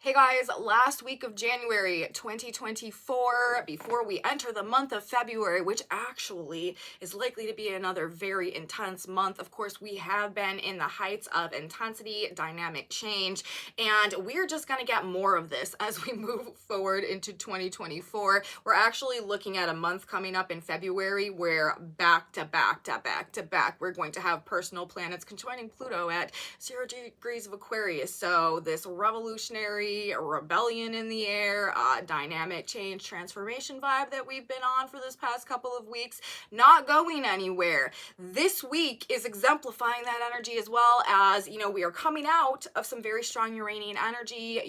Hey guys, last week of January 2024, before we enter the month of February, which actually is likely to be another very intense month. Of course, we have been in the heights of intensity, dynamic change, and we're just going to get more of this as we move forward into 2024. We're actually looking at a month coming up in February where back to back to back to back, we're going to have personal planets conjoining Pluto at 0 degrees of Aquarius. So this revolutionary rebellion in the air, dynamic change, transformation vibe that we've been on for this past couple of weeks, not going anywhere. This week is exemplifying that energy as well as, we are coming out of some very strong Uranian energy,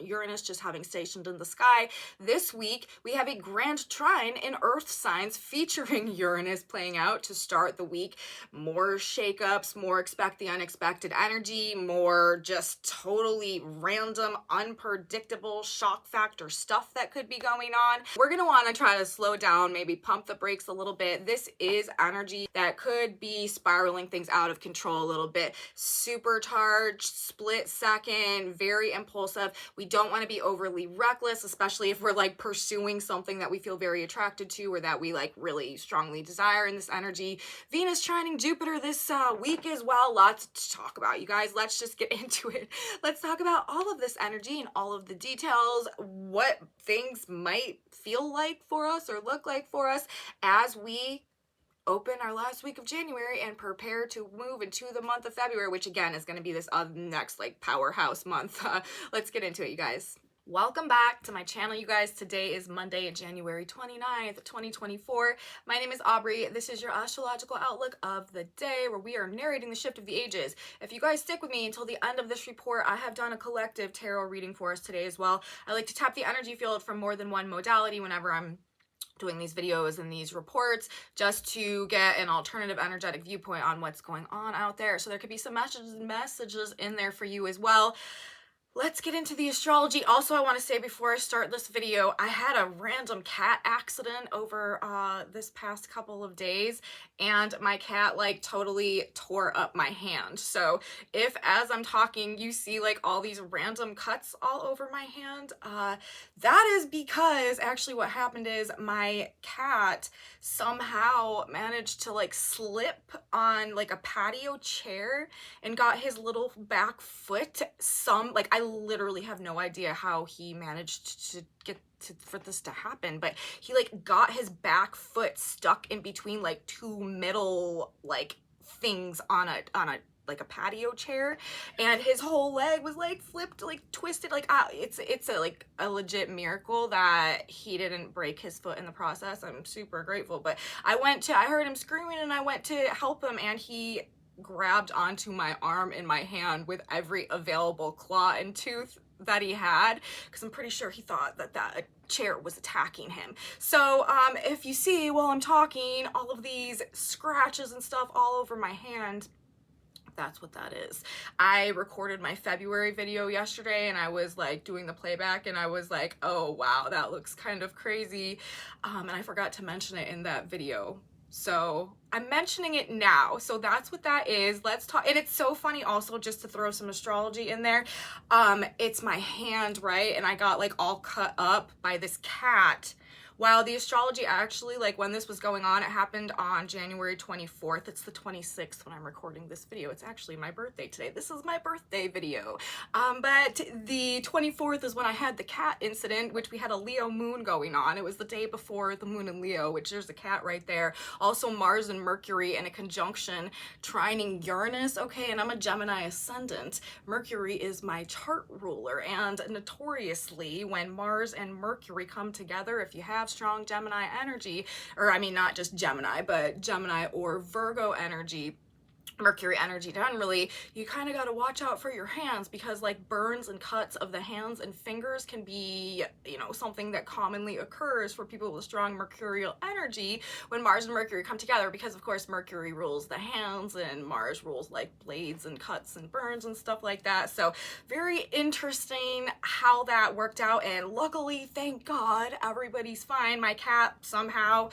Uranus just having stationed in the sky. This week, we have a grand trine in Earth signs featuring Uranus playing out to start the week. More shakeups, more expect the unexpected energy, more just totally random, unpredictable shock factor stuff that could be going on. We're going to want to try to slow down, maybe pump the brakes a little bit. This is energy that could be spiraling things out of control a little bit. Supercharged, split second, very impulsive. We don't want to be overly reckless, especially if we're like pursuing something that we feel very attracted to or that we like really strongly desire in this energy. Venus trining Jupiter this week as well. Lots to talk about, you guys. Let's just get into it. Let's talk about all of this energy and all of the details, what things might feel like for us or look like for us as we open our last week of January and prepare to move into the month of February, which again is going to be this next like powerhouse month. Let's get into it, you guys. Welcome back to my channel, you guys. Today is Monday, January 29th, 2024. My name is Aubrey. This is your astrological outlook of the day where we are narrating the shift of the ages. If you guys stick with me until the end of this report, I have done a collective tarot reading for us today as well. I like to tap the energy field from more than one modality whenever I'm doing these videos and these reports, just to get an alternative energetic viewpoint on what's going on out there. So there could be some messages in there for you as well. Let's get into the astrology. Also, I want to say before I start this video, I had a random cat accident over this past couple of days, and my cat like totally tore up my hand. So if as I'm talking you see like all these random cuts all over my hand, that is because actually what happened is my cat somehow managed to like slip on like a patio chair and got his little back foot I literally have no idea how he managed to get for this to happen, but he like got his back foot stuck in between like two middle like things on a like a patio chair, and his whole leg was like flipped, like twisted, like it's a like a legit miracle that he didn't break his foot in the process. I'm super grateful. But I heard him screaming and I went to help him, and he grabbed onto my arm and my hand with every available claw and tooth that he had, because I'm pretty sure he thought that that chair was attacking him. So if you see while I'm talking all of these scratches and stuff all over my hand, that's what that is. I recorded my February video yesterday and I was like doing the playback and I was like, oh wow, that looks kind of crazy, and I forgot to mention it in that video. So I'm mentioning it now. So that's what that is. Let's talk. And it's so funny also, just to throw some astrology in there. It's my hand, right? And I got like all cut up by this cat. While the astrology actually, like when this was going on, it happened on January 24th. It's the 26th when I'm recording this video. It's actually my birthday today. This is my birthday video. But the 24th is when I had the cat incident, which we had a Leo moon going on. It was the day before the moon in Leo, which there's a cat right there. Also Mars and Mercury in a conjunction trining Uranus. Okay, and I'm a Gemini ascendant. Mercury is my chart ruler, and notoriously when Mars and Mercury come together, if you have strong Gemini energy, or I mean not just Gemini, but Gemini or Virgo energy, Mercury energy generally, you kind of got to watch out for your hands, because like burns and cuts of the hands and fingers can be, something that commonly occurs for people with strong mercurial energy when Mars and Mercury come together, because of course Mercury rules the hands and Mars rules like blades and cuts and burns and stuff like that. So very interesting how that worked out, and luckily, thank God, everybody's fine. My cat somehow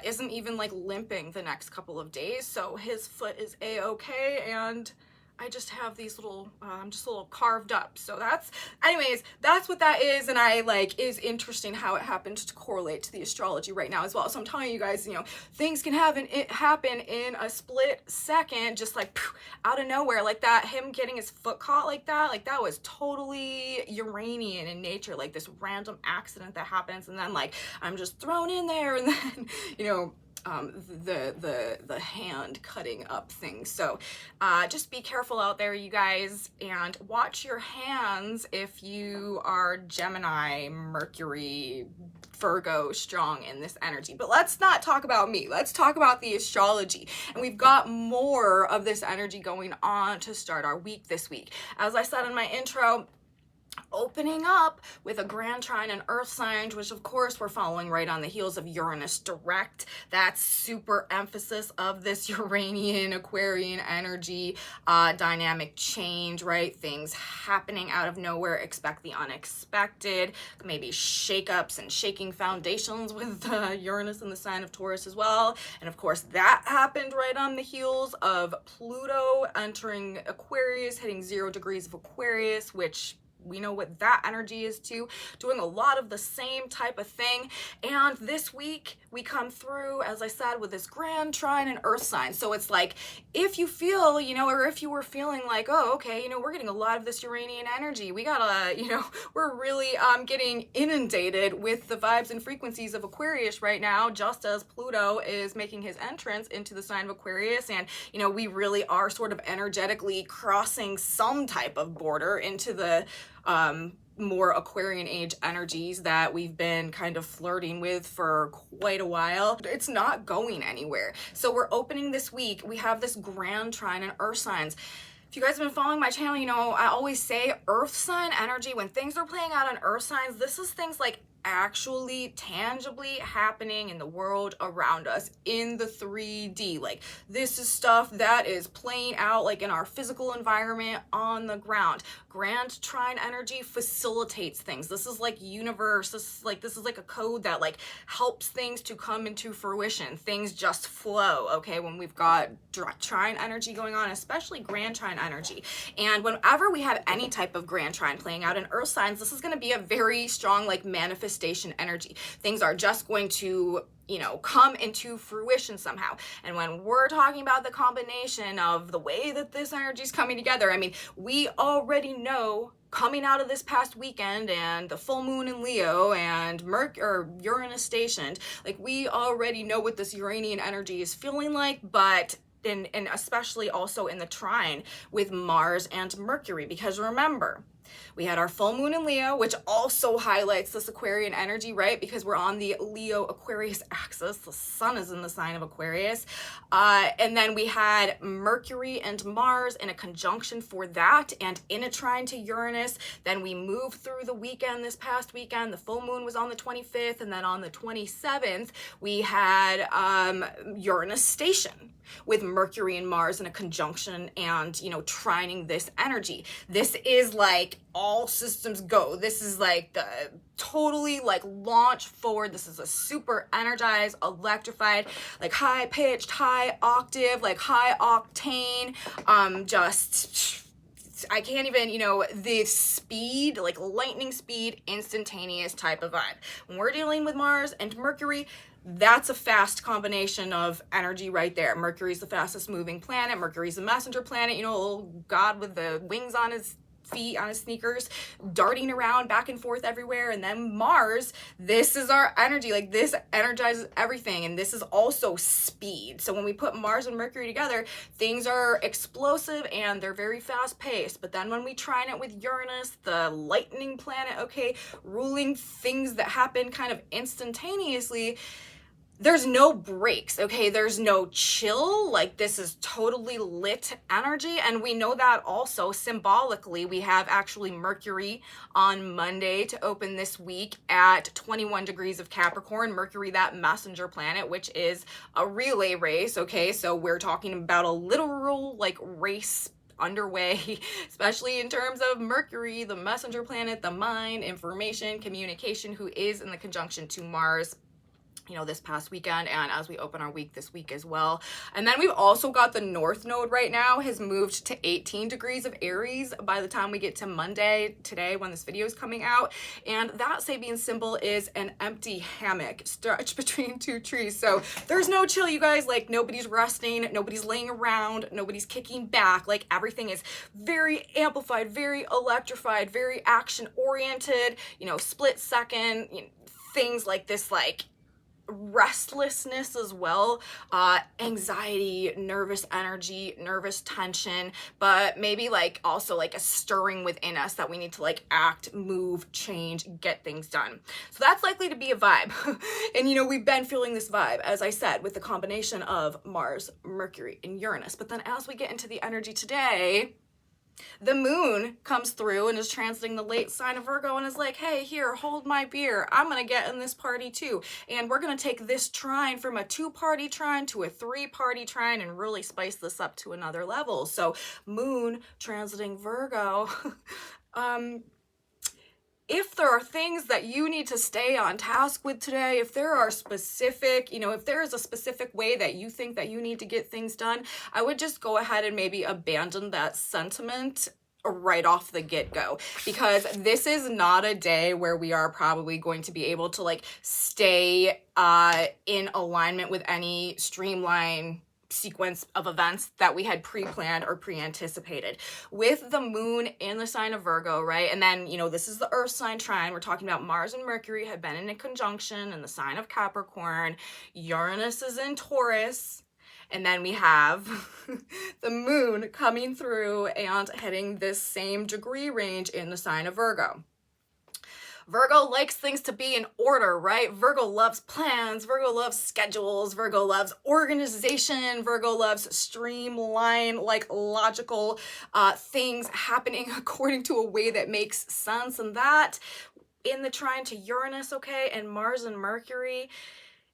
isn't even like limping the next couple of days, so his foot is a-okay, and I just have these little, just a little carved up. So that's, anyways, that's what that is. And I like, is interesting how it happened to correlate to the astrology right now as well. So I'm telling you guys, you know, things can happen in a split second, just like poof, out of nowhere, like that, him getting his foot caught like that was totally Uranian in nature, like this random accident that happens. And then like, I'm just thrown in there, and then, you know, the hand cutting up things. So just be careful out there, you guys, and watch your hands if you are Gemini, Mercury, Virgo strong in this energy. But let's not talk about me. Let's talk about the astrology. And we've got more of this energy going on to start our week this week. As I said in my intro, opening up with a grand trine and earth sign, which of course we're following right on the heels of Uranus direct. That's super emphasis of this Uranian Aquarian energy, dynamic change, right? Things happening out of nowhere. Expect the unexpected, maybe shakeups and shaking foundations with Uranus in the sign of Taurus as well. And of course that happened right on the heels of Pluto entering Aquarius, hitting 0 degrees of Aquarius, which we know what that energy is too, doing a lot of the same type of thing. And this week we come through, as I said, with this grand trine and earth sign. So it's like, if you feel, you know, or if you were feeling like, oh, okay, you know, we're getting a lot of this Uranian energy, we gotta, you know, we're really getting inundated with the vibes and frequencies of Aquarius right now, just as Pluto is making his entrance into the sign of Aquarius. And, you know, we really are sort of energetically crossing some type of border into the more Aquarian age energies that we've been kind of flirting with for quite a while. It's not going anywhere. So we're opening this week. We have this grand trine and earth signs. If you guys have been following my channel, you know, I always say earth sign energy, when things are playing out on earth signs, this is things like actually tangibly happening in the world around us in the 3D. Like, this is stuff that is playing out like in our physical environment on the ground. Grand trine energy facilitates things. This is like universe. This is like a code that like helps things to come into fruition. Things just flow, okay, when we've got trine energy going on, especially grand trine energy. And whenever we have any type of grand trine playing out in earth signs, this is going to be a very strong like manifestation energy. Things are just going to, you know, come into fruition somehow. And when we're talking about the combination of the way that this energy is coming together, I mean, we already know coming out of this past weekend and the full moon in Leo and Uranus stationed, like, we already know what this Uranian energy is feeling like, but and especially also in the trine with Mars and Mercury, because remember, we had our full moon in Leo, which also highlights this Aquarian energy, right? Because we're on the Leo-Aquarius axis. The sun is in the sign of Aquarius. And then we had Mercury and Mars in a conjunction for that and in a trine to Uranus. Then we moved through the weekend, this past weekend. The full moon was on the 25th. And then on the 27th, we had Uranus station with Mercury and Mars in a conjunction and, you know, trining this energy. This is like all systems go. This is like the totally like launch forward. This is a super energized, electrified, like high pitched, high octave, like high octane, just I can't even, you know, the speed, like lightning speed, instantaneous type of vibe. When we're dealing with Mars and Mercury, that's a fast combination of energy right there. Mercury's the fastest moving planet. Mercury's the messenger planet, you know, a little god with the wings on his feet, on his sneakers, darting around back and forth everywhere. And then Mars, this is our energy. Like, this energizes everything. And this is also speed. So when we put Mars and Mercury together, things are explosive and they're very fast paced. But then when we trine it with Uranus, the lightning planet, okay, ruling things that happen kind of instantaneously, there's no breaks, okay? There's no chill. Like, this is totally lit energy. And we know that also symbolically. We have actually Mercury on Monday to open this week at 21 degrees of Capricorn. Mercury, that messenger planet, which is a relay race, okay? So we're talking about a literal, like, race underway, especially in terms of Mercury, the messenger planet, the mind, information, communication, who is in the conjunction to Mars you know, this past weekend and as we open our week this week as well. And then we've also got the North Node right now has moved to 18 degrees of Aries by the time we get to Monday, today, when this video is coming out. And that Sabian symbol is an empty hammock stretched between two trees. So there's no chill, you guys. Like, nobody's resting, nobody's laying around, nobody's kicking back. Like, everything is very amplified, very electrified, very action oriented, you know, split second, you know, things like this, like restlessness as well, anxiety, nervous energy, nervous tension, but maybe like also like a stirring within us that we need to like act, move, change, get things done. So that's likely to be a vibe. And you know, we've been feeling this vibe, as I said, with the combination of Mars, Mercury, and Uranus. But then as we get into the energy today, the moon comes through and is transiting the late sign of Virgo and is like, hey, here, hold my beer. I'm going to get in this party too. And we're going to take this trine from a 2-party trine to a 3-party trine and really spice this up to another level. So moon transiting Virgo. If there are things that you need to stay on task with today, if there are specific, you know, if there is a specific way that you think that you need to get things done, I would just go ahead and maybe abandon that sentiment right off the get-go, because this is not a day where we are probably going to be able to like stay in alignment with any streamline sequence of events that we had pre-planned or pre-anticipated. With the moon in the sign of Virgo, right? And then, you know, this is the earth sign trine. We're talking about Mars and Mercury have been in a conjunction in the sign of Capricorn. Uranus is in Taurus. And then we have the moon coming through and hitting this same degree range in the sign of Virgo. Virgo likes things to be in order, right? Virgo loves plans, Virgo loves schedules, Virgo loves organization, Virgo loves streamline, like logical things happening according to a way that makes sense. And that in the trine to Uranus, okay, and Mars and Mercury,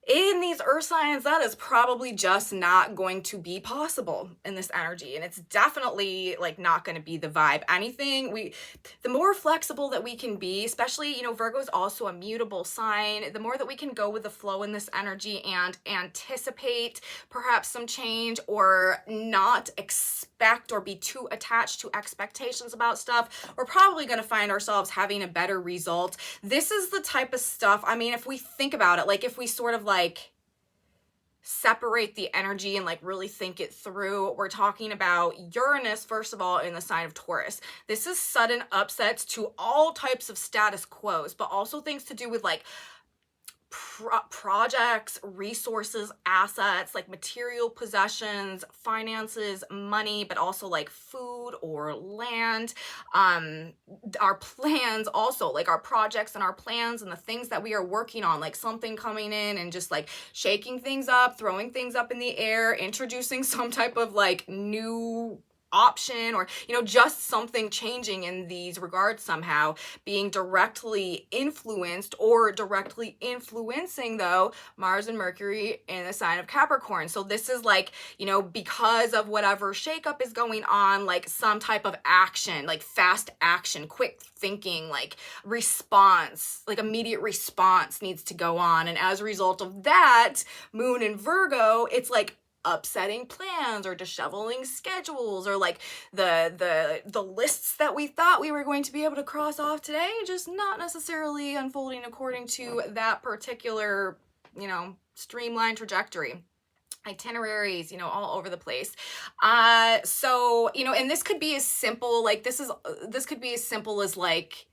in these earth signs, that is probably just not going to be possible in this energy. And it's definitely like not going to be the vibe. The more flexible that we can be, especially, you know, Virgo is also a mutable sign, the more that we can go with the flow in this energy and anticipate perhaps some change or not expect or be too attached to expectations about stuff, we're probably going to find ourselves having a better result. This is the type of stuff, I mean, if we think about it, like if we sort of like separate the energy and like really think it through, we're talking about Uranus, first of all, in the sign of Taurus. This is sudden upsets to all types of status quos, but also things to do with like projects, resources, assets, like material possessions, finances, money, but also like food or land, our plans also, like our projects and our plans and the things that we are working on, like something coming in and just like shaking things up, throwing things up in the air, introducing some type of like new option, or you know, just something changing in these regards, somehow being directly influenced or directly influencing though Mars and Mercury in the sign of Capricorn. So this is like, you know, because of whatever shakeup is going on, like some type of action, like fast action, quick thinking, like response, like immediate response needs to go on. And as a result of that, moon in Virgo, it's like upsetting plans or disheveling schedules, or like the lists that we thought we were going to be able to cross off today just not necessarily unfolding according to that particular, you know, streamlined trajectory. Itineraries, you know, all over the place. So, you know, and this could be as simple, like this could be as simple as like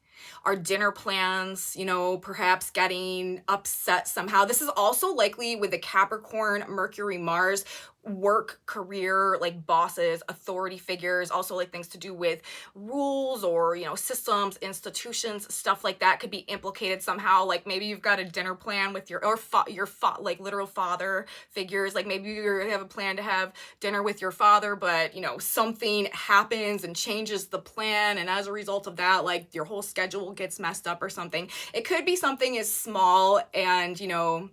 our dinner plans, you know, perhaps getting upset somehow. This is also likely with the Capricorn, Mercury, Mars, work, career, like bosses, authority figures, also like things to do with rules or, you know, systems, institutions, stuff like that could be implicated somehow. Like maybe you've got a dinner plan with your like literal father figures. Like maybe you have a plan to have dinner with your father, but you know, something happens and changes the plan. And as a result of that, like your whole schedule gets messed up or something. It could be something as small and, you know,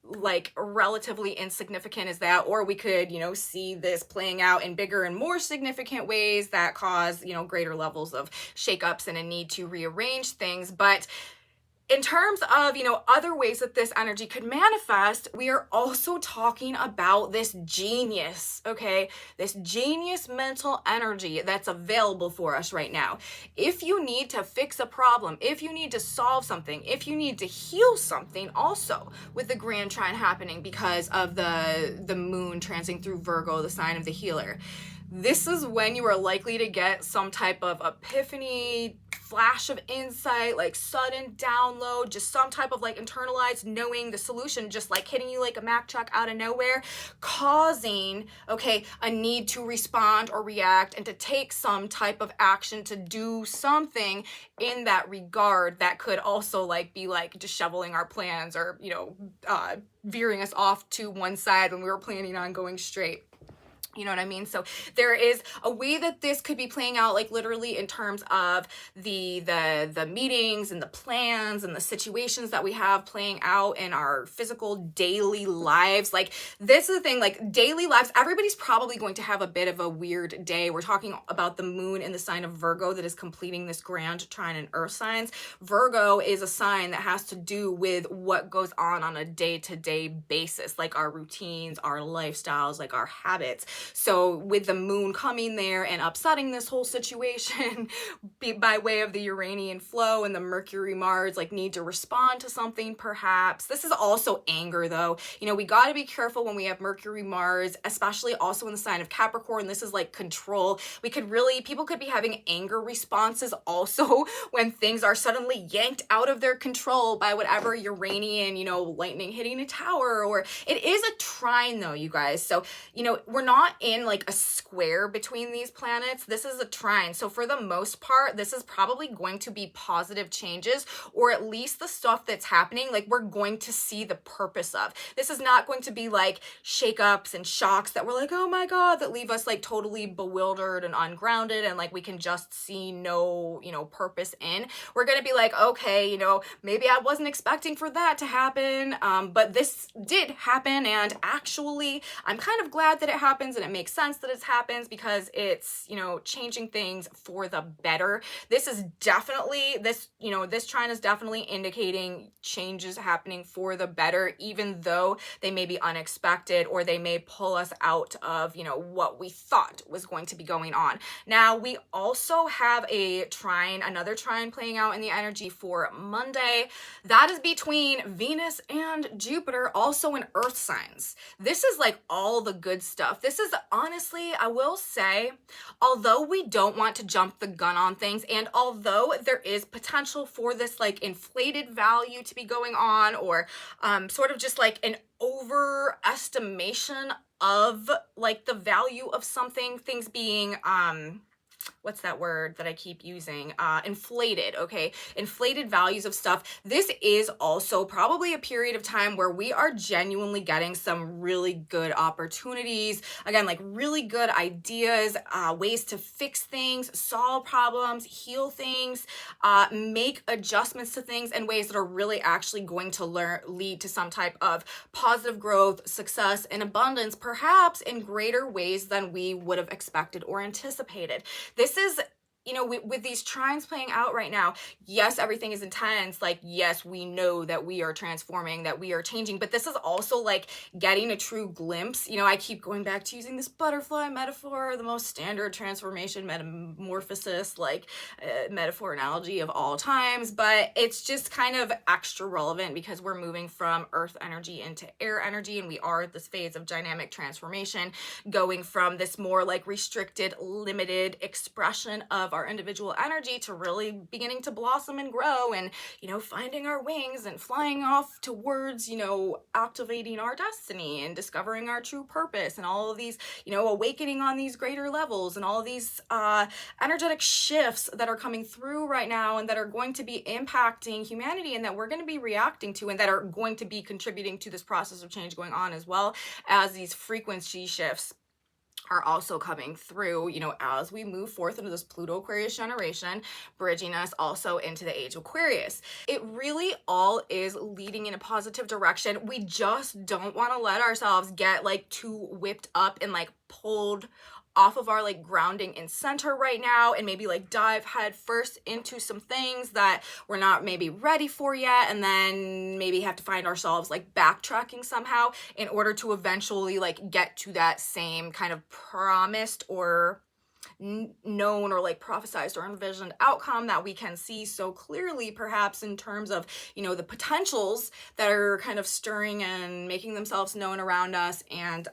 like relatively insignificant as that, or we could, you know, see this playing out in bigger and more significant ways that cause, you know, greater levels of shakeups and a need to rearrange things. But in terms of, other ways that this energy could manifest, we are also talking about this genius, okay? This genius mental energy that's available for us right now. If you need to fix a problem, if you need to solve something, if you need to heal something, also with the grand trine happening because of the moon transiting through Virgo, the sign of the healer, this is when you are likely to get some type of epiphany, flash of insight, like sudden download, just some type of like internalized knowing the solution, just like hitting you like a Mac truck out of nowhere, causing, okay, a need to respond or react and to take some type of action to do something in that regard that could also like be like disheveling our plans or, veering us off to one side when we were planning on going straight. You know what I mean? So there is a way that this could be playing out, like literally in terms of the meetings and the plans and the situations that we have playing out in our physical daily lives. Like this is the thing, like daily lives, everybody's probably going to have a bit of a weird day. We're talking about the moon in the sign of Virgo that is completing this grand trine in earth signs. Virgo is a sign that has to do with what goes on a day-to-day basis, like our routines, our lifestyles, like our habits. So with the moon coming there and upsetting this whole situation by way of the Uranian flow and the Mercury Mars like need to respond to something perhaps. This is also anger though. We got to be careful when we have Mercury Mars, especially also in the sign of Capricorn. This is like control. People could be having anger responses also when things are suddenly yanked out of their control by whatever Uranian, lightning hitting a tower, or it is a trine though, you guys. So, we're not in like a square between these planets. This is a trine. So for the most part, this is probably going to be positive changes, or at least the stuff that's happening, like we're going to see the purpose of. This is not going to be like shakeups and shocks that we're like, oh my God, that leave us like totally bewildered and ungrounded and like we can just see no, purpose in. We're going to be like, okay, maybe I wasn't expecting for that to happen, but this did happen, and actually I'm kind of glad that it happens, and it makes sense that it happens because it's, changing things for the better. This is definitely, this trine is definitely indicating changes happening for the better, even though they may be unexpected or they may pull us out of, what we thought was going to be going on. Now, we also have another trine playing out in the energy for Monday. That is between Venus and Jupiter, also in earth signs. This is like all the good stuff. This is honestly, I will say, although we don't want to jump the gun on things, and although there is potential for this like inflated value to be going on, or sort of just like an overestimation of like the value of something, things being what's that word that I keep using? Inflated, okay? Inflated values of stuff. This is also probably a period of time where we are genuinely getting some really good opportunities. Again, like really good ideas, ways to fix things, solve problems, heal things, make adjustments to things in ways that are really actually going to lead to some type of positive growth, success, and abundance, perhaps in greater ways than we would have expected or anticipated. This is, with these trines playing out right now, yes, everything is intense. Like, yes, we know that we are transforming, that we are changing, but this is also like getting a true glimpse. I keep going back to using this butterfly metaphor, the most standard transformation metamorphosis, like metaphor analogy of all times, but it's just kind of extra relevant because we're moving from earth energy into air energy, and we are at this phase of dynamic transformation, going from this more like restricted, limited expression of our individual energy to really beginning to blossom and grow and, finding our wings and flying off towards, activating our destiny and discovering our true purpose and all of these, awakening on these greater levels and all of these energetic shifts that are coming through right now and that are going to be impacting humanity and that we're going to be reacting to and that are going to be contributing to this process of change going on, as well as these frequency shifts are also coming through, as we move forth into this Pluto Aquarius generation, bridging us also into the age of Aquarius. It really all is leading in a positive direction. We just don't want to let ourselves get like too whipped up and like pulled off of our like grounding in center right now, and maybe like dive head first into some things that we're not maybe ready for yet, and then maybe have to find ourselves like backtracking somehow in order to eventually like get to that same kind of promised or known or like prophesized or envisioned outcome that we can see so clearly, perhaps in terms of, you know, the potentials that are kind of stirring and making themselves known around us, and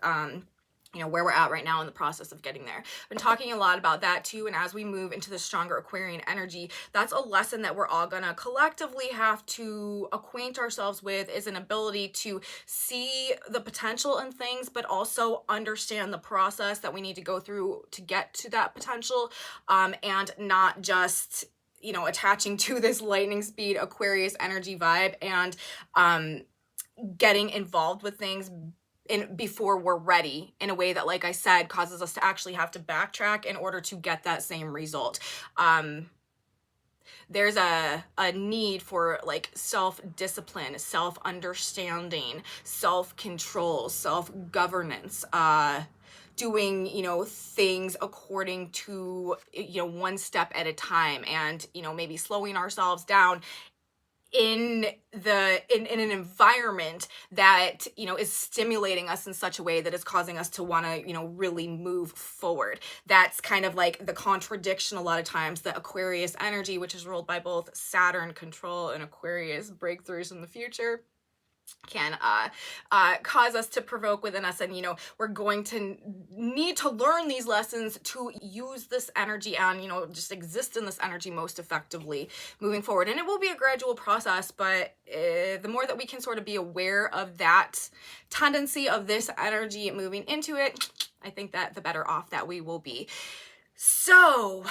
you know, where we're at right now in the process of getting there. I've been talking a lot about that too, and as we move into the stronger Aquarian energy, that's a lesson that we're all gonna collectively have to acquaint ourselves with, is an ability to see the potential in things, but also understand the process that we need to go through to get to that potential, and not just, you know, attaching to this lightning speed Aquarius energy vibe and getting involved with things before we're ready, in a way that, like I said, causes us to actually have to backtrack in order to get that same result. There's a need for like self-discipline, self-understanding, self-control, self-governance, doing, you know, things according to, you know, one step at a time, and, you know, maybe slowing ourselves down in an environment that, you know, is stimulating us in such a way that is causing us to want to, you know, really move forward. That's kind of like the contradiction a lot of times that Aquarius energy, which is ruled by both Saturn control and Aquarius breakthroughs in the future, can cause us to provoke within us. And, you know, we're going to need to learn these lessons to use this energy and, you know, just exist in this energy most effectively moving forward. And it will be a gradual process, but the more that we can sort of be aware of that tendency of this energy moving into it, I think that the better off that we will be. So,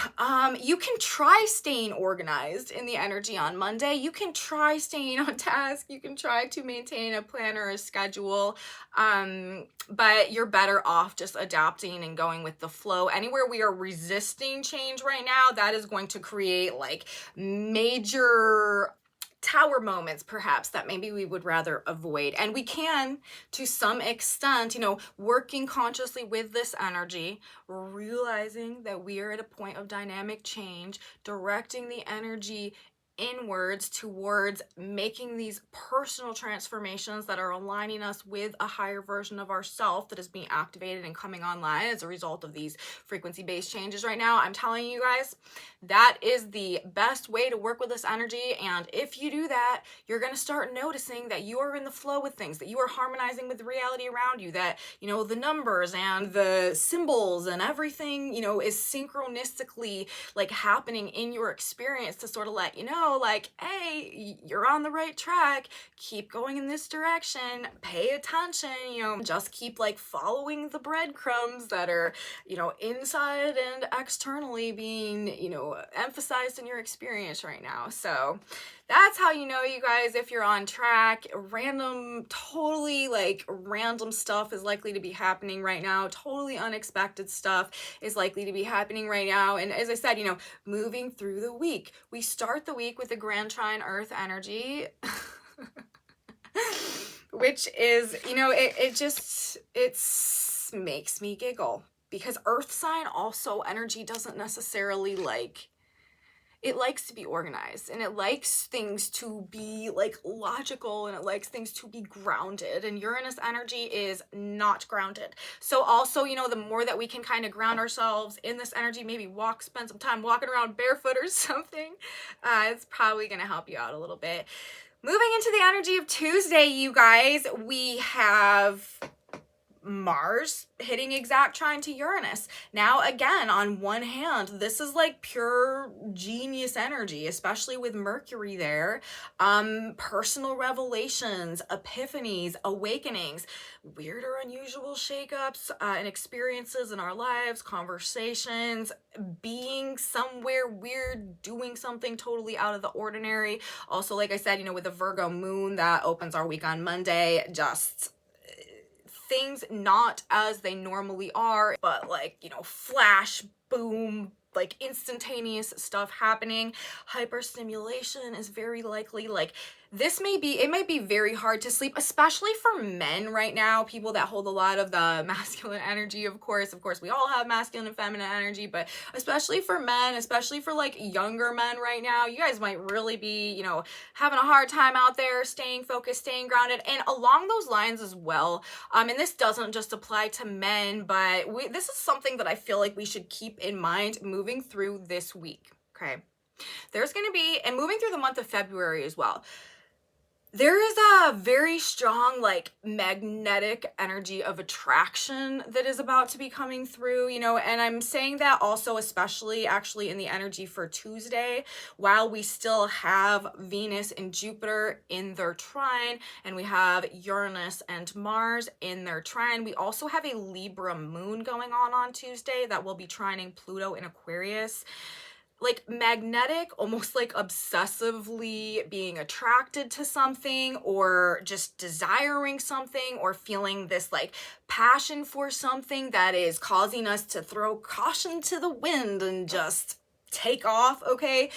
you can try staying organized in the energy on Monday. You can try staying on task. You can try to maintain a plan or a schedule. But you're better off just adapting and going with the flow. Anywhere we are resisting change right now, that is going to create like major tower moments, perhaps, that maybe we would rather avoid. And we can, to some extent, you know, working consciously with this energy, realizing that we are at a point of dynamic change, directing the energy inwards towards making these personal transformations that are aligning us with a higher version of ourself that is being activated and coming online as a result of these frequency-based changes right now. I'm telling you guys, that is the best way to work with this energy. And if you do that, you're going to start noticing that you are in the flow with things, that you are harmonizing with the reality around you, that, you know, the numbers and the symbols and everything, you know, is synchronistically like happening in your experience to sort of let you know, like, hey, you're on the right track, keep going in this direction, pay attention, you know, just keep like following the breadcrumbs that are, you know, inside and externally being, you know, emphasized in your experience right now. So that's how you know, you guys, if you're on track. Totally like random stuff is likely to be happening right now. Totally unexpected stuff is likely to be happening right now. And as I said, you know, moving through the week, we start the week with the Grand Trine Earth energy, which is, you know, it makes me giggle, because Earth sign also energy doesn't necessarily like, it likes to be organized, and it likes things to be like logical, and it likes things to be grounded, and Uranus energy is not grounded. So also, you know, the more that we can kind of ground ourselves in this energy, maybe spend some time walking around barefoot or something, it's probably going to help you out a little bit. Moving into the energy of Tuesday, you guys, we have Mars hitting exact trine to Uranus. Now, again, on one hand, this is like pure genius energy, especially with Mercury there. Personal revelations, epiphanies, awakenings, weird or unusual shakeups and experiences in our lives, conversations, being somewhere weird, doing something totally out of the ordinary. Also, like I said, you know, with the Virgo moon that opens our week on Monday, just things not as they normally are, but like, you know, flash, boom, like instantaneous stuff happening. Hyperstimulation is very likely. Like it might be very hard to sleep, especially for men right now, people that hold a lot of the masculine energy, of course. We all have masculine and feminine energy, but especially for men, especially for like younger men right now, you guys might really be, you know, having a hard time out there staying focused, staying grounded. And along those lines as well, and this doesn't just apply to men, but this is something that I feel like we should keep in mind moving through this week, okay? There's going to be, and moving through the month of February as well, there is a very strong like magnetic energy of attraction that is about to be coming through, you know, and I'm saying that also especially actually in the energy for Tuesday, while we still have Venus and Jupiter in their trine, and we have Uranus and Mars in their trine. We also have a Libra moon going on Tuesday that will be trining Pluto in Aquarius. Like magnetic, almost like obsessively being attracted to something, or just desiring something, or feeling this like passion for something that is causing us to throw caution to the wind and just take off, okay?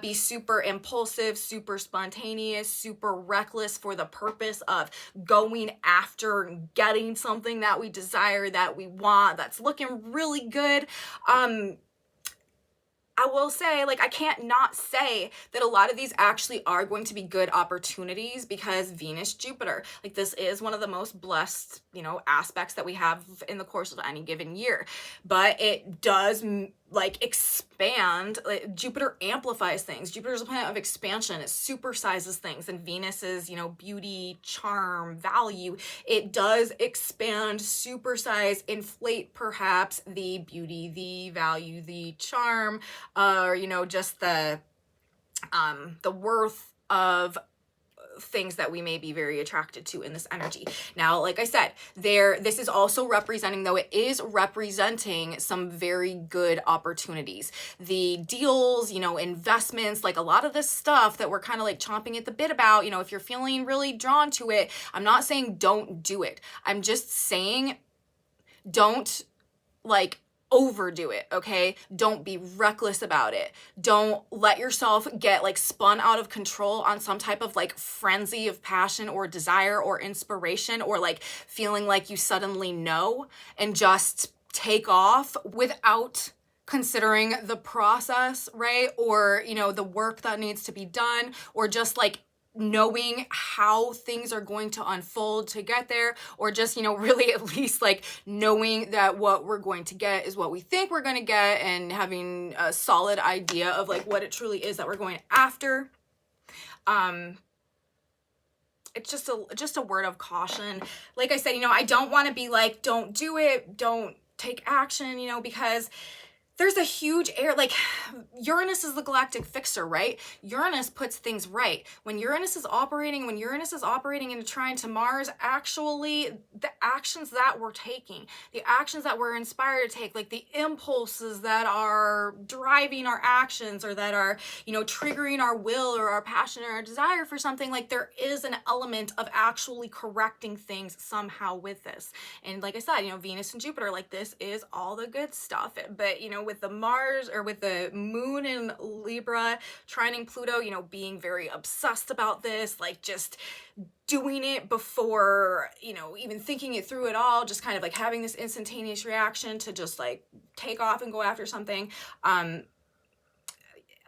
Be super impulsive, super spontaneous, super reckless for the purpose of going after getting something that we desire, that we want, that's looking really good. I will say, like, I can't not say that a lot of these actually are going to be good opportunities, because Venus, Jupiter, like, this is one of the most blessed, you know, aspects that we have in the course of any given year. But it does, like, expand. Like, Jupiter amplifies things. Jupiter's a planet of expansion. It supersizes things. And Venus is, you know, beauty, charm, value. It does expand, supersize, inflate perhaps the beauty, the value, the charm, or, you know, just the worth of things that we may be very attracted to in this energy. Now, like I said, this is also representing, though it is representing some very good opportunities. The deals, you know, investments, like a lot of this stuff that we're kind of like chomping at the bit about, you know, if you're feeling really drawn to it, I'm not saying don't do it. I'm just saying don't like overdo it, okay? Don't be reckless about it. Don't let yourself get like spun out of control on some type of like frenzy of passion or desire or inspiration, or like feeling like you suddenly know and just take off without considering the process, right? Or, you know, the work that needs to be done, or just like knowing how things are going to unfold to get there, or just, you know, really at least like knowing that what we're going to get is what we think we're going to get, and having a solid idea of like what it truly is that we're going after. It's just a word of caution. Like I said, you know, I don't want to be like, don't do it, don't take action, you know, because there's a huge air, like Uranus is the galactic fixer, right? Uranus puts things right. When Uranus is operating in a trine to Mars, actually the actions that we're taking, the actions that we're inspired to take, like the impulses that are driving our actions, or that are, you know, triggering our will or our passion or our desire for something, like there is an element of actually correcting things somehow with this. And like I said, you know, Venus and Jupiter, like this is all the good stuff. But, you know, with the Mars, or with the moon in Libra trining Pluto, you know, being very obsessed about this, like just doing it before, you know, even thinking it through at all, just kind of like having this instantaneous reaction to just like take off and go after something.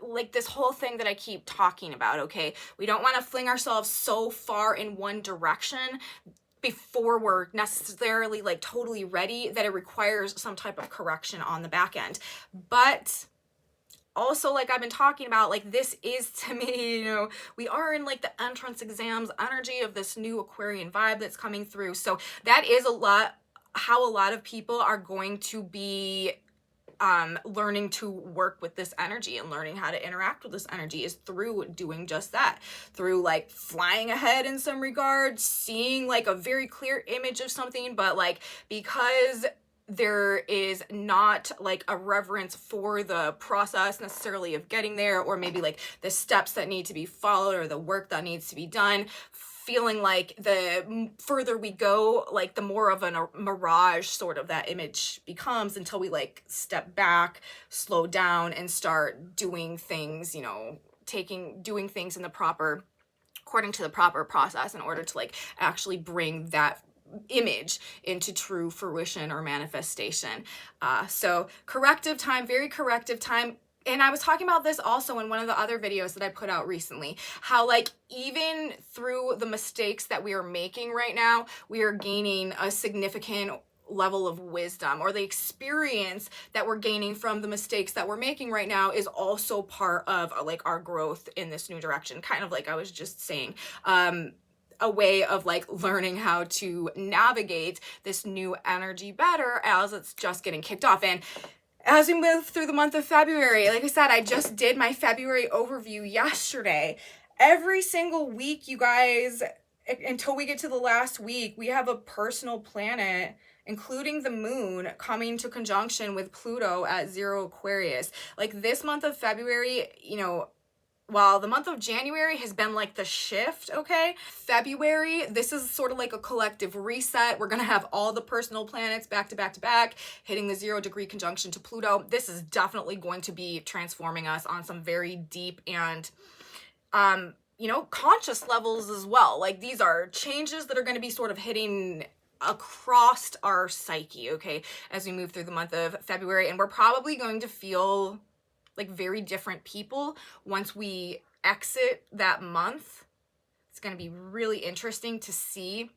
Like this whole thing that I keep talking about, okay? We don't want to fling ourselves so far in one direction before we're necessarily like totally ready that it requires some type of correction on the back end. But also, like I've been talking about, like this is, to me, you know, we are in like the entrance exams energy of this new Aquarian vibe that's coming through. So that is how a lot of people are going to be learning to work with this energy and learning how to interact with this energy, is through doing just that, through like flying ahead in some regards, seeing like a very clear image of something, but like because there is not like a reverence for the process necessarily of getting there, or maybe like the steps that need to be followed or the work that needs to be done, feeling like the further we go, like the more of a mirage sort of that image becomes, until we like step back, slow down, and start doing things, you know, doing things in the proper, according to the proper process, in order to like actually bring that image into true fruition or manifestation. So corrective time, very corrective time. And I was talking about this also in one of the other videos that I put out recently, how like even through the mistakes that we are making right now, we are gaining a significant level of wisdom, or the experience that we're gaining from the mistakes that we're making right now is also part of like our growth in this new direction. Kind of like I was just saying, a way of like learning how to navigate this new energy better as it's just getting kicked off. And as we move through the month of February, like I said, I just did my February overview yesterday. Every single week, you guys, until we get to the last week, we have a personal planet, including the moon, coming to conjunction with Pluto at 0 Aquarius. Like this month of February, you know, while the month of January has been like the shift, okay? February, this is sort of like a collective reset. We're gonna have all the personal planets back to back to back, hitting the 0 degree conjunction to Pluto. This is definitely going to be transforming us on some very deep and, you know, conscious levels as well. Like these are changes that are gonna be sort of hitting across our psyche, okay, as we move through the month of February. And we're probably going to feel like very different people once we exit that month. It's going to be really interesting to see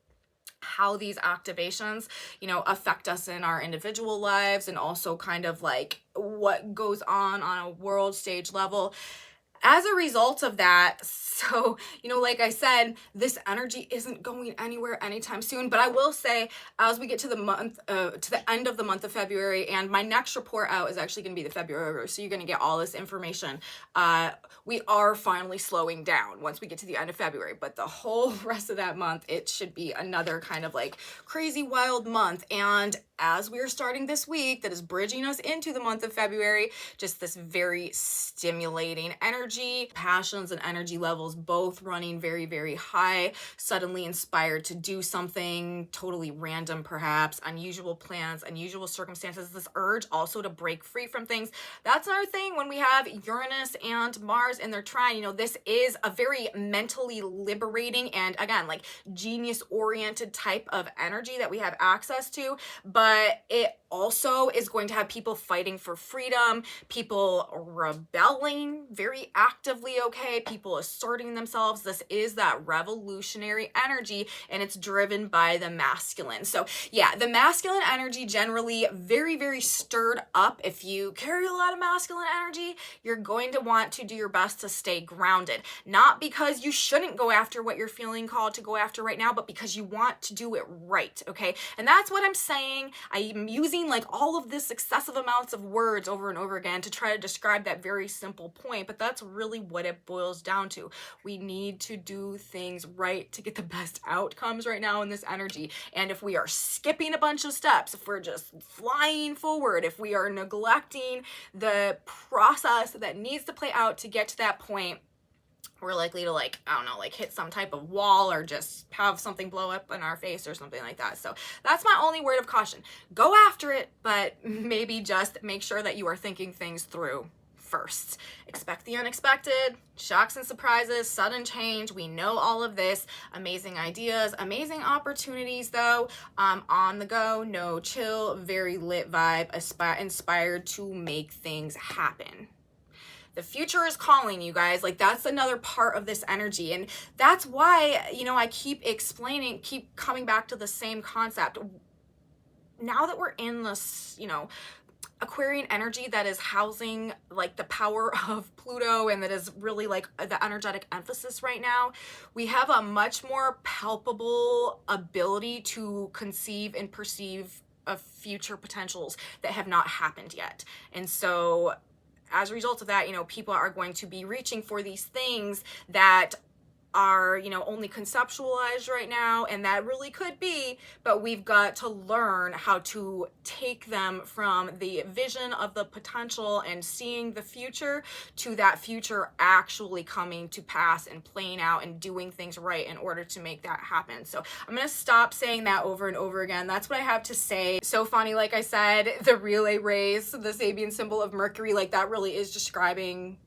how these activations, you know, affect us in our individual lives, and also kind of like what goes on a world stage level as a result of that. So, you know, like I said, this energy isn't going anywhere anytime soon. But I will say, as we get to the month, to the end of the month of February, and my next report out is actually going to be the February, so you're going to get all this information. We are finally slowing down once we get to the end of February, but the whole rest of that month, it should be another kind of like crazy wild month. And as we are starting this week, that is bridging us into the month of February, just this very stimulating energy, passions and energy levels both running very, very high, suddenly inspired to do something totally random, perhaps, unusual plans, unusual circumstances, this urge also to break free from things. That's another thing when we have Uranus and Mars in their trine. You know, this is a very mentally liberating and, again, like genius-oriented type of energy that we have access to, but it also is going to have people fighting for freedom, people rebelling very actively, okay, people asserting themselves. This is that revolutionary energy, and it's driven by the masculine. So yeah, the masculine energy generally very, very stirred up. If you carry a lot of masculine energy, you're going to want to do your best to stay grounded, not because you shouldn't go after what you're feeling called to go after right now, but because you want to do it right, okay? And that's what I'm saying. I'm using like all of this excessive amounts of words over and over again to try to describe that very simple point, but that's really what it boils down to. We need to do things right to get the best outcomes right now in this energy. And if we are skipping a bunch of steps, if we're just flying forward, if we are neglecting the process that needs to play out to get to that point, we're likely to, like, I don't know, like hit some type of wall or just have something blow up in our face or something like that. So that's my only word of caution. Go after it, but maybe just make sure that you are thinking things through first. Expect the unexpected, shocks and surprises, sudden change. We know all of this. Amazing ideas, amazing opportunities though. On the go, no chill, very lit vibe, inspired to make things happen. The future is calling, you guys. Like, that's another part of this energy. And that's why, you know, I keep coming back to the same concept. Now that we're in this, you know, Aquarian energy that is housing like the power of Pluto, and that is really like the energetic emphasis right now, we have a much more palpable ability to conceive and perceive of future potentials that have not happened yet. And so as a result of that, you know, people are going to be reaching for these things that are, you know, only conceptualized right now, and that really could be, but we've got to learn how to take them from the vision of the potential and seeing the future to that future actually coming to pass and playing out and doing things right in order to make that happen. So I'm gonna stop saying that over and over again. That's what I have to say. So funny, like I said, the relay race, the Sabian symbol of Mercury, like that really is describing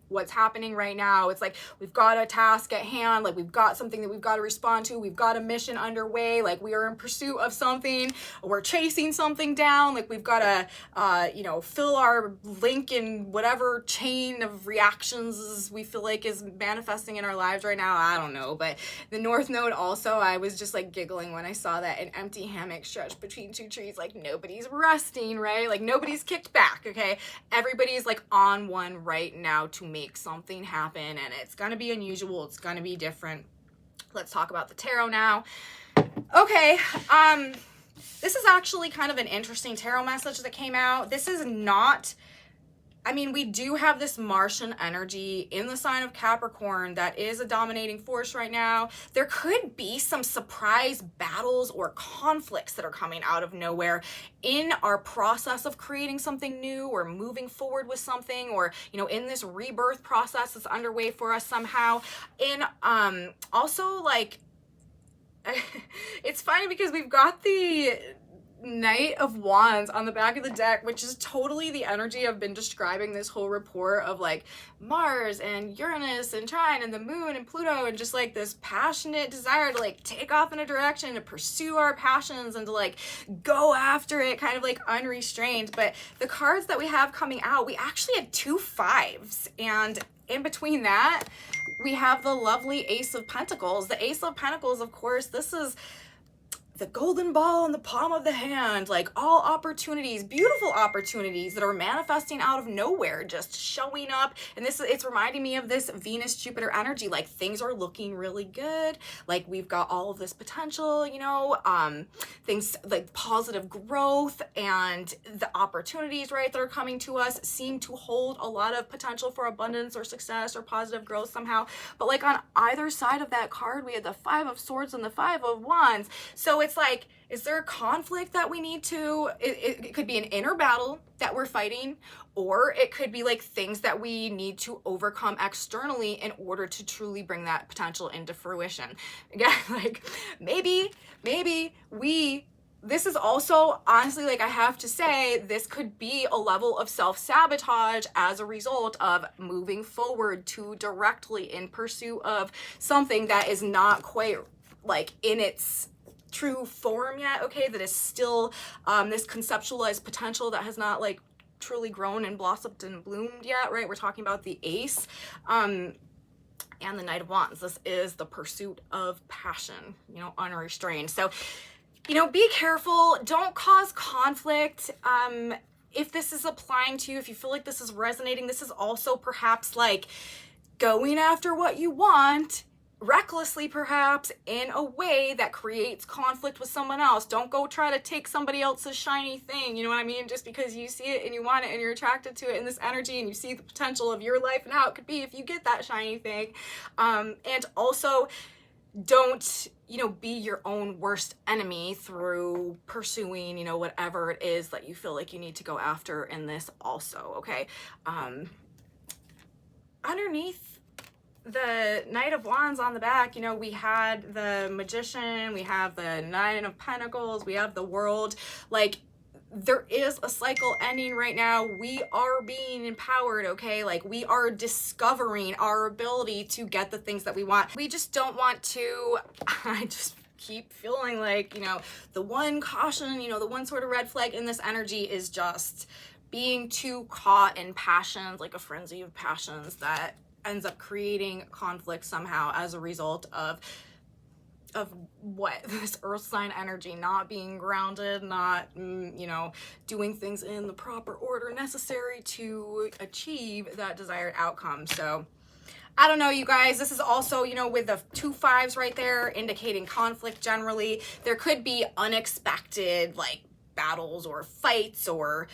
what's happening right now. It's like we've got a task at hand, like we've got something that we've got to respond to, we've got a mission underway, like we are in pursuit of something, we're chasing something down, like we've got to you know, fill our link in whatever chain of reactions we feel like is manifesting in our lives right now. I don't know. But the North Node also, I was just like giggling when I saw that, an empty hammock stretched between two trees, like nobody's resting, right? Like nobody's kicked back, okay? Everybody's like on one right now to make something happen, and it's gonna be unusual, it's gonna be different. Let's talk about the tarot now. Okay, this is actually kind of an interesting tarot message that came out. This is not, I mean, we do have this Martian energy in the sign of Capricorn that is a dominating force right now. There could be some surprise battles or conflicts that are coming out of nowhere in our process of creating something new or moving forward with something, or, you know, in this rebirth process that's underway for us somehow. And also, like, it's funny because we've got the Knight of Wands on the back of the deck, which is totally the energy I've been describing this whole report of, like Mars and Uranus and Trine and the moon and Pluto, and just like this passionate desire to like take off in a direction, to pursue our passions and to like go after it, kind of like unrestrained. But the cards that we have coming out, we actually had 2 5s, and in between that we have the lovely Ace of Pentacles. The Ace of Pentacles, of course, this is the golden ball in the palm of the hand, like all opportunities, beautiful opportunities that are manifesting out of nowhere, just showing up. And this, it's reminding me of this Venus Jupiter energy, like things are looking really good, like we've got all of this potential, you know, things like positive growth, and the opportunities, right, that are coming to us seem to hold a lot of potential for abundance or success or positive growth somehow. But like on either side of that card, we had the 5 of Swords and the 5 of Wands. So it's like, is there a conflict that we need to, it could be an inner battle that we're fighting, or it could be like things that we need to overcome externally in order to truly bring that potential into fruition. Again, like maybe this is also, honestly, like I have to say, this could be a level of self-sabotage as a result of moving forward too directly in pursuit of something that is not quite like in its true form yet, okay, that is still this conceptualized potential that has not like truly grown and blossomed and bloomed yet, right? We're talking about the Ace and the Knight of Wands. This is the pursuit of passion, you know, unrestrained. So, you know, be careful, don't cause conflict. If this is applying to you, if you feel like this is resonating, this is also perhaps like going after what you want recklessly, perhaps in a way that creates conflict with someone else. Don't go try to take somebody else's shiny thing, you know what I mean, just because you see it and you want it and you're attracted to it in this energy and you see the potential of your life and how it could be if you get that shiny thing. And also, don't, you know, be your own worst enemy through pursuing, you know, whatever it is that you feel like you need to go after in this also, okay? Underneath the Knight of Wands on the back, you know, we had the Magician, we have the Nine of Pentacles, we have the World. Like, there is a cycle ending right now. We are being empowered, okay? Like, we are discovering our ability to get the things that we want. We just don't want to, I just keep feeling like, you know, the one caution, you know, the one sort of red flag in this energy is just being too caught in passions, like a frenzy of passions that ends up creating conflict somehow as a result of what, this earth sign energy not being grounded, not you know, doing things in the proper order necessary to achieve that desired outcome. So I don't know, you guys, this is also, you know, with the 2 5s right there indicating conflict generally, there could be unexpected like battles or fights or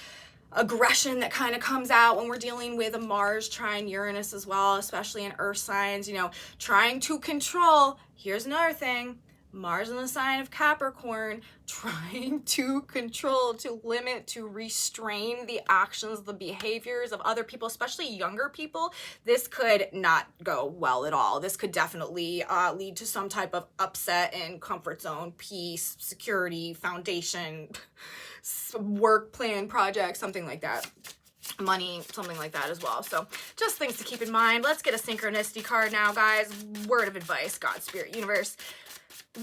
aggression that kind of comes out when we're dealing with a Mars trine Uranus as well, especially in earth signs, you know, trying to control. Here's another thing. Mars in the sign of Capricorn, trying to control, to limit, to restrain the actions, the behaviors of other people, especially younger people. This could not go well at all. This could definitely lead to some type of upset in comfort zone, peace, security, foundation, work plan, project, something like that. Money, something like that as well. So just things to keep in mind. Let's get a synchronicity card now, guys. Word of advice, God, Spirit, Universe.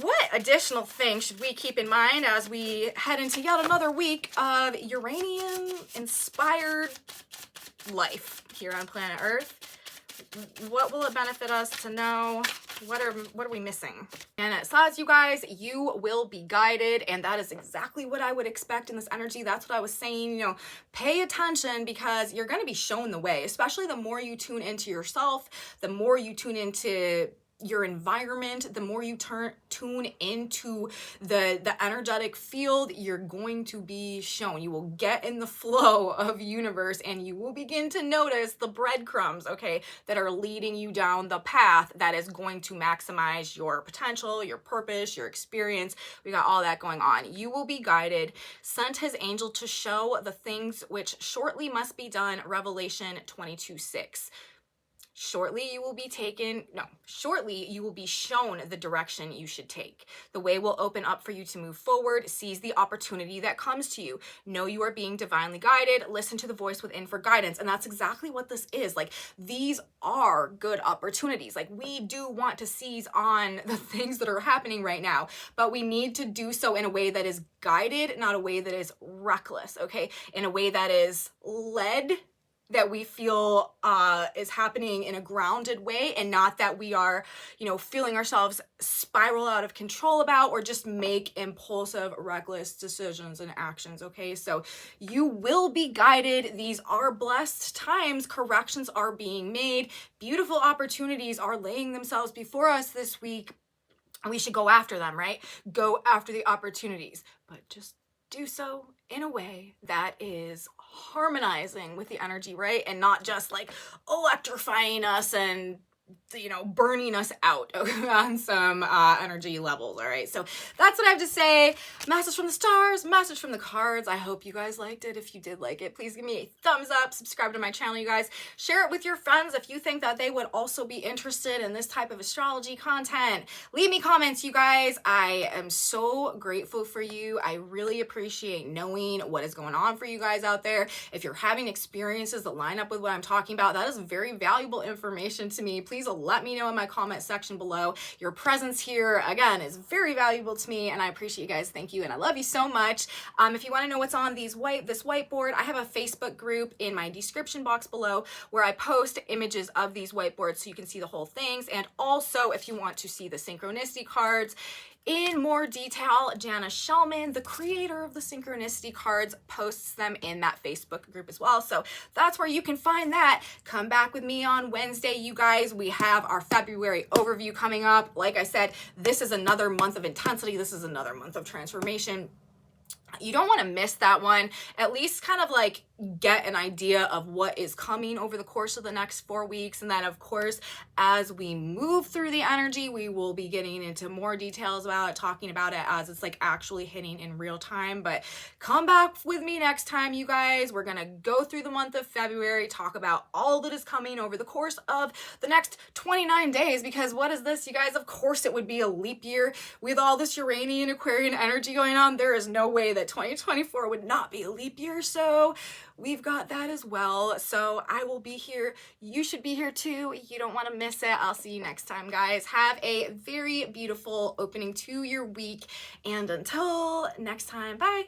What additional things should we keep in mind as we head into yet another week of Uranian-inspired life here on planet Earth? What will it benefit us to know? What are we missing? And it says, you guys, you will be guided, and that is exactly what I would expect in this energy. That's what I was saying, you know, pay attention because you're going to be shown the way, especially the more you tune into yourself, the more you tune into your environment, the more you tune into the energetic field, you're going to be shown. You will get in the flow of universe and you will begin to notice the breadcrumbs, okay, that are leading you down the path that is going to maximize your potential, your purpose, your experience. We got all that going on. You will be guided, sent his angel to show the things which shortly must be done, Revelation 22:6. Shortly you will be shown the direction you should take. The way will open up for you to move forward. Seize the opportunity that comes to you. Know you are being divinely guided. Listen to the voice within for guidance. And that's exactly what this is. Like, these are good opportunities. Like, we do want to seize on the things that are happening right now, but we need to do so in a way that is guided, not a way that is reckless, okay? In a way that is led, that we feel is happening in a grounded way, and not that we are, you know, feeling ourselves spiral out of control about or just make impulsive, reckless decisions and actions, okay? So you will be guided. These are blessed times. Corrections are being made. Beautiful opportunities are laying themselves before us this week. We should go after them, right? Go after the opportunities, but just do so in a way that is harmonizing with the energy, right? And not just like electrifying us and, you know, burning us out on some energy levels. All right, so that's what I have to say. Message from the stars, message from the cards. I hope you guys liked it. If you did like it, please give me a thumbs up, subscribe to my channel, you guys. Share it with your friends if you think that they would also be interested in this type of astrology content. Leave me comments, you guys. I am so grateful for you. I really appreciate knowing what is going on for you guys out there. If you're having experiences that line up with what I'm talking about, that is very valuable information to me. Please let me know in my comment section below. Your presence here, again, is very valuable to me, and I appreciate you guys. Thank you, and I love you so much. If you want to know what's on this whiteboard, I have a Facebook group in my description box below where I post images of these whiteboards so you can see the whole things. And also, if you want to see the synchronicity cards in more detail, Jana Shellman, the creator of the synchronicity cards, posts them in that Facebook group as well. So that's where you can find that. Come back with me on Wednesday, you guys. We have our February overview coming up. Like I said, this is another month of intensity. This is another month of transformation. You don't want to miss that one. At least kind of like get an idea of what is coming over the course of the next 4 weeks. And then, of course, as we move through the energy, we will be getting into more details about it, talking about it as it's like actually hitting in real time. But come back with me next time, you guys. We're going to go through the month of February, talk about all that is coming over the course of the next 29 days. Because what is this, you guys? Of course, it would be a leap year with all this Uranian Aquarian energy going on. There is no way that 2024 would not be a leap year. So we've got that as well. So I will be here. You should be here too. You don't want to miss it. I'll see you next time, guys. Have a very beautiful opening to your week. And until next time, bye.